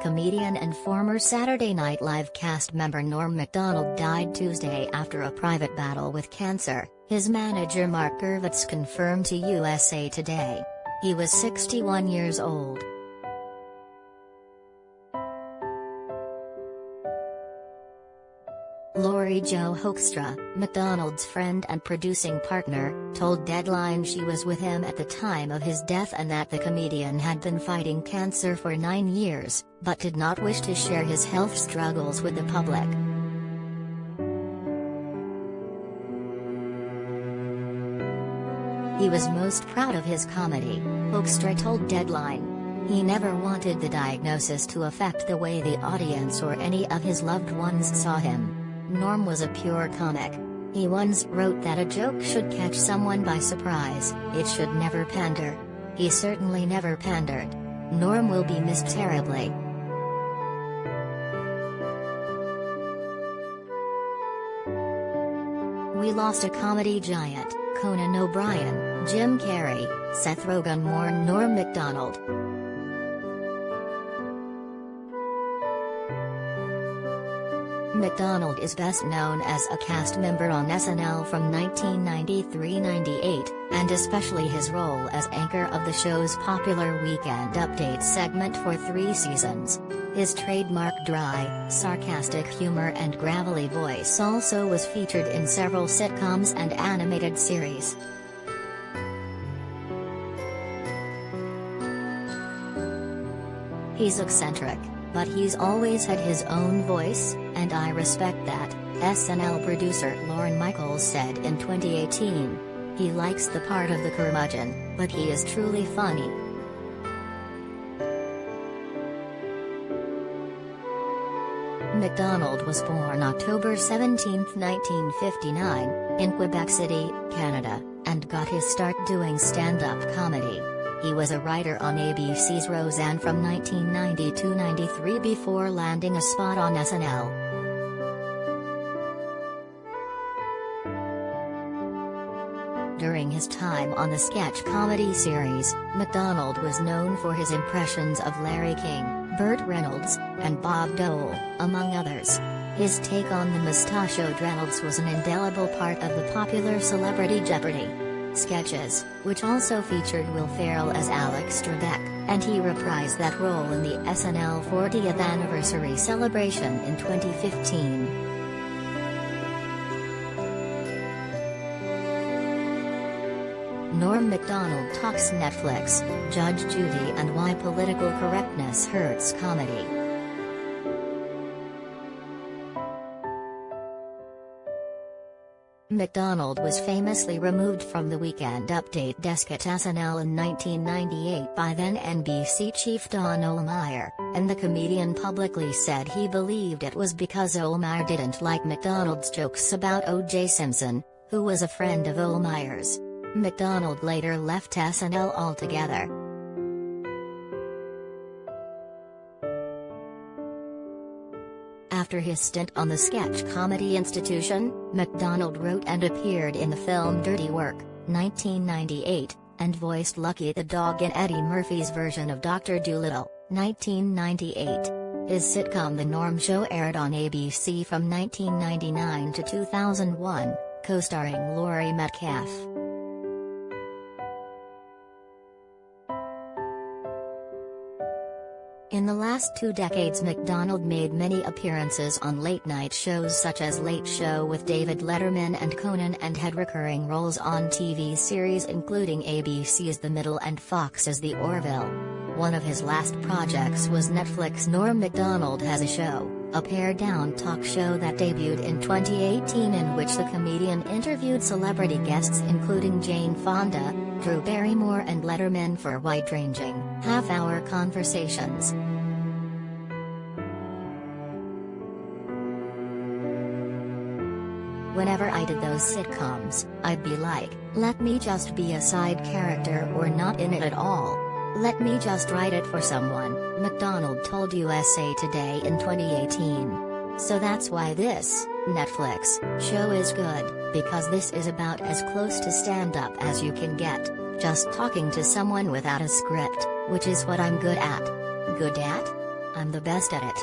Comedian and former Saturday Night Live cast member Norm Macdonald died Tuesday after a private battle with cancer, his manager Marc Gurvitz confirmed to USA Today. He was 61 years old. Jo Hoekstra, Macdonald's friend and producing partner, told Deadline she was with him at the time of his death and that the comedian had been fighting cancer for 9 years, but did not wish to share his health struggles with the public. He was most proud of his comedy, Hoekstra told Deadline. He never wanted the diagnosis to affect the way the audience or any of his loved ones saw him. Norm was a pure comic. He once wrote that a joke should catch someone by surprise, it should never pander. He certainly never pandered. Norm will be missed terribly. We lost a comedy giant, Conan O'Brien, Jim Carrey, Seth Rogen mourned Norm Macdonald. Macdonald is best known as a cast member on SNL from 1993-98, and especially his role as anchor of the show's popular Weekend Update segment for 3 seasons. His trademark dry, sarcastic humor and gravelly voice also was featured in several sitcoms and animated series. He's eccentric, but he's always had his own voice, and I respect that, SNL producer Lorne Michaels said in 2018. He likes the part of the curmudgeon, but he is truly funny. Macdonald was born October 17, 1959, in Quebec City, Canada, and got his start doing stand-up comedy. He was a writer on ABC's Roseanne from 1990-93 before landing a spot on SNL. During his time on the sketch comedy series, Macdonald was known for his impressions of Larry King, Burt Reynolds, and Bob Dole, among others. His take on the mustachioed Reynolds was an indelible part of the popular Celebrity Jeopardy! Sketches, which also featured Will Ferrell as Alex Trebek, and he reprised that role in the SNL 40th anniversary celebration in 2015. Norm Macdonald talks Netflix, Judge Judy and why political correctness hurts comedy. Macdonald was famously removed from the Weekend Update desk at SNL in 1998 by then NBC chief Don Ohlmeyer, and the comedian publicly said he believed it was because Ohlmeyer didn't like Macdonald's jokes about O.J. Simpson, who was a friend of Ohlmeyer's. Macdonald later left SNL altogether. After his stint on the sketch comedy institution, Macdonald wrote and appeared in the film Dirty Work, 1998, and voiced Lucky the dog in Eddie Murphy's version of Dr. Dolittle, 1998. His sitcom The Norm Show aired on ABC from 1999 to 2001, co-starring Laurie Metcalf. In the last 2 decades, Macdonald made many appearances on late-night shows such as Late Show with David Letterman and Conan, and had recurring roles on TV series including ABC's The Middle and Fox's The Orville. One of his last projects was Netflix Norm Macdonald Has a Show, a pared-down talk show that debuted in 2018 in which the comedian interviewed celebrity guests including Jane Fonda, Drew Barrymore and Letterman for wide-ranging, half-hour conversations. Whenever I did those sitcoms, I'd be like, let me just be a side character or not in it at all. Let me just write it for someone, Macdonald told USA Today in 2018. So that's why this Netflix show is good, because this is about as close to stand-up as you can get, just talking to someone without a script, which is what I'm good at. Good at? I'm the best at it.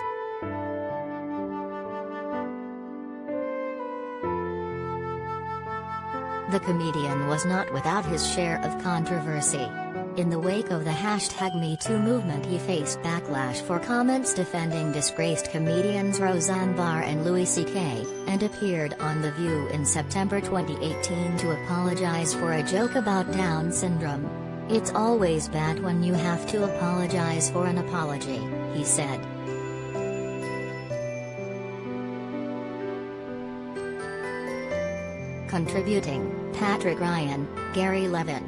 The comedian was not without his share of controversy. In the wake of the #MeToo movement, he faced backlash for comments defending disgraced comedians Roseanne Barr and Louis C.K., and appeared on The View in September 2018 to apologize for a joke about Down syndrome. "It's always bad when you have to apologize for an apology," he said. Contributing: Patrick Ryan, Gary Levin.